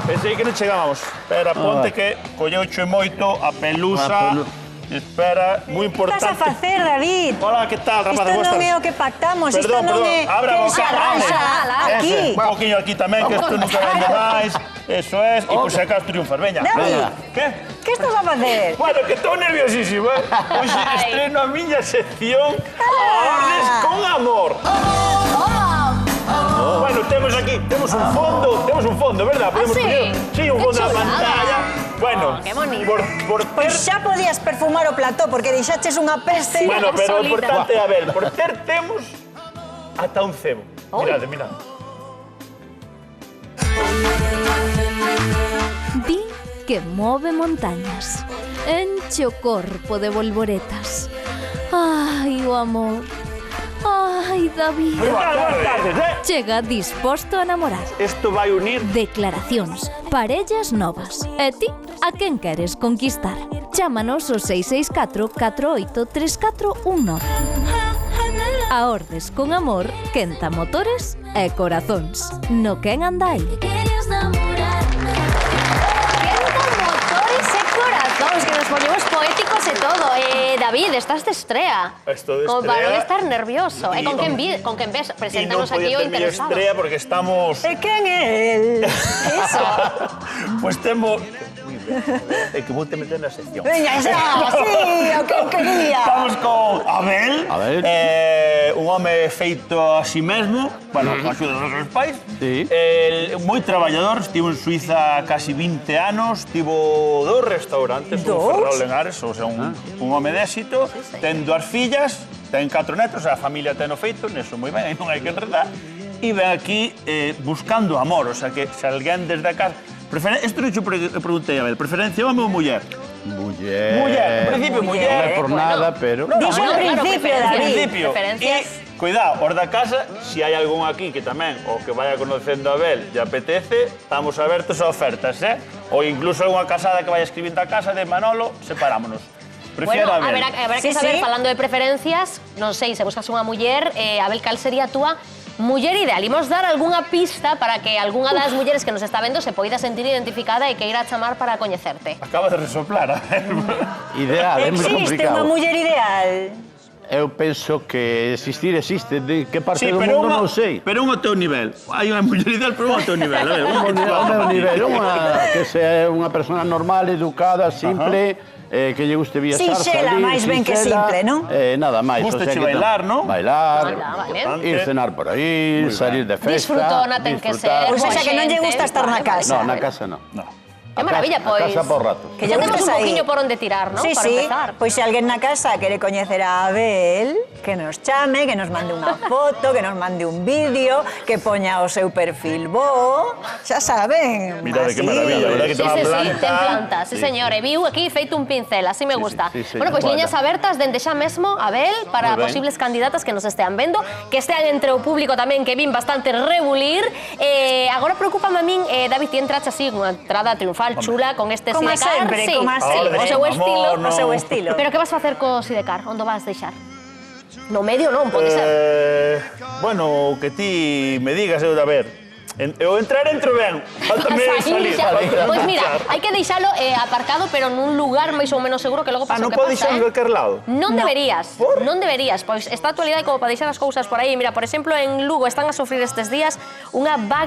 Pensei que non chegábamos. Espera, ponte que colleuche moito a pelusa. Espera, moi Que importante. estás a facer, David? Hola, que tal, rapaz? Isto non é o que pactamos, isto Perdón, non é... abra a que boca. se arranxa aquí. Un poquinho aquí tamén, que isto nunca vende máis. Eso es, e por si acaso triunfas. Veña. David, Que? que estás a facer? Bueno, que estou nerviosísimo, eh? Hoxe estreno a miña sección Ordes con Amor. Bueno, temos aquí, temos un fondo, verdad? Podemos sí? poñer- Sí, un fondo na chulada. pantalla. Bueno, qué bonito. por Pois ter... xa podías perfumar o plató, porque deixaches unha peste. Bueno, pero o solita. importante, a ver, por ter temos ata un cebo. Mirade, mirade. Di que move montañas, enche o corpo de volvoretas. Ai, o amor. Ai, David. Buenas tardes, eh? Chega disposto a namorar. Isto vai unir... Declaracións, parellas novas. E ti, a quen queres conquistar? Chámanos ao 664 48 3419. A Ordes con Amor, quenta motores e corazóns. No quen andai. Motores e corazóns, que nos ponemos poéticos e todo. David, estás de estrea. Estou de Como para estrea. non estar nervioso. E con quen ves? Preséntanos aquí o interesado. estrella porque estamos... E quen é el? Eso. Pues temos... É que vou te meter na sección. Veña, xa, sí, o que quería. Estamos con Abel, Abel. Un home feito a si mesmo, bueno, con axuda dos nosos pais. Sí. Moi traballador, estivo en Suiza casi 20 anos, tivo 2 restaurantes, o Dous? Ferrol Lenares, o sea, un home de éxito, ten 2 fillas, ten 4 netos, a familia ten o feito, neso moi ben, aí non hai que enredar, e ven aquí buscando amor, o sea, que se alguén desde a casa... Isto non xo preguntei a ver, preferencia home ou muller? Muller. Muller, en principio Non muller. é por nada, pero... Dixo ao principio, David. Principio. Preferencias. E, cuidado, os da casa, se hai algún aquí que tamén, o que vaya conocendo a Abel, lle apetece, estamos abertos a ofertas, eh? Ou incluso algunha casada que vaya escribindo a casa de Manolo, separámonos. Prefiero Bueno, a Abel. habrá que Sí, saber, sí. falando de preferencias, non sei, se buscas unha muller, Abel, cal sería a túa muller ideal? Imos dar algunha pista para que algunha das mulleres que nos está vendo se poida sentir identificada e que ir a chamar para coñecerte. Acaba de resoplar, a ver. Ideal, é moi Existe unha complicado. muller ideal? Eu penso que existir existe, de que parte Sí, do pero mundo non sei. pero un ao teu nivel. Hai unha muller ideal, pero un ao teu nivel. A ver, O meu nivel, que sea unha persona normal, educada, simple, que lle guste viaxar, Sinxela, salir, máis ben que sinxela, simple, non? Nada máis. Gústache que bailar, non? Bailar, Vale. ir cenar por aí, salir de festa. Disfrutona ten que ser. Pois Boa xa que non lle xente. gusta estar na casa. No, na casa non. No. Que maravilla, pois. A casa por rato. Que lle Temos gustes un aí. poquinho por onde tirar, ¿no? Sí, Para sí. empezar. Pois se alguén na casa quere coñecer a Abel, que nos chame, que nos mande unha foto, que nos mande un vídeo, que poña o seu perfil bo. Xa saben. Mira de que así. maravilla, verdad que Sí, ten unha sí, sí, planta. ten planta, sí, señor. E viu aquí feito un pincel, así me gusta. sí, sí, Bueno, pois bueno. liñas abertas dende xa mesmo, Abel, para Moi ben. posibles candidatas que nos estean vendo, que estean entre o público tamén, que vin bastante rebulir. Agora preocúpame a min, David, ti entrache así, unha entrada triunfal, chula, con este Como sidecar. sempre, Sí, como sí, sempre. o seu Amor, estilo. no. O seu estilo. Pero que vas facer co sidecar? Onde vas deixar? No medio non, pode ser. Bueno, o que ti me digas, eu de ver. Eu entrar entro ben. Faltame salir. Pois mira, hai que deixalo aparcado, pero nun lugar máis ou menos seguro que logo pasa o non que pode pasa, deixar en calquer lado. Non deberías, Por? non deberías, pois esta actualidade como para deixar as cousas por aí. Mira, por exemplo, en Lugo están a sufrir estes días unha vaga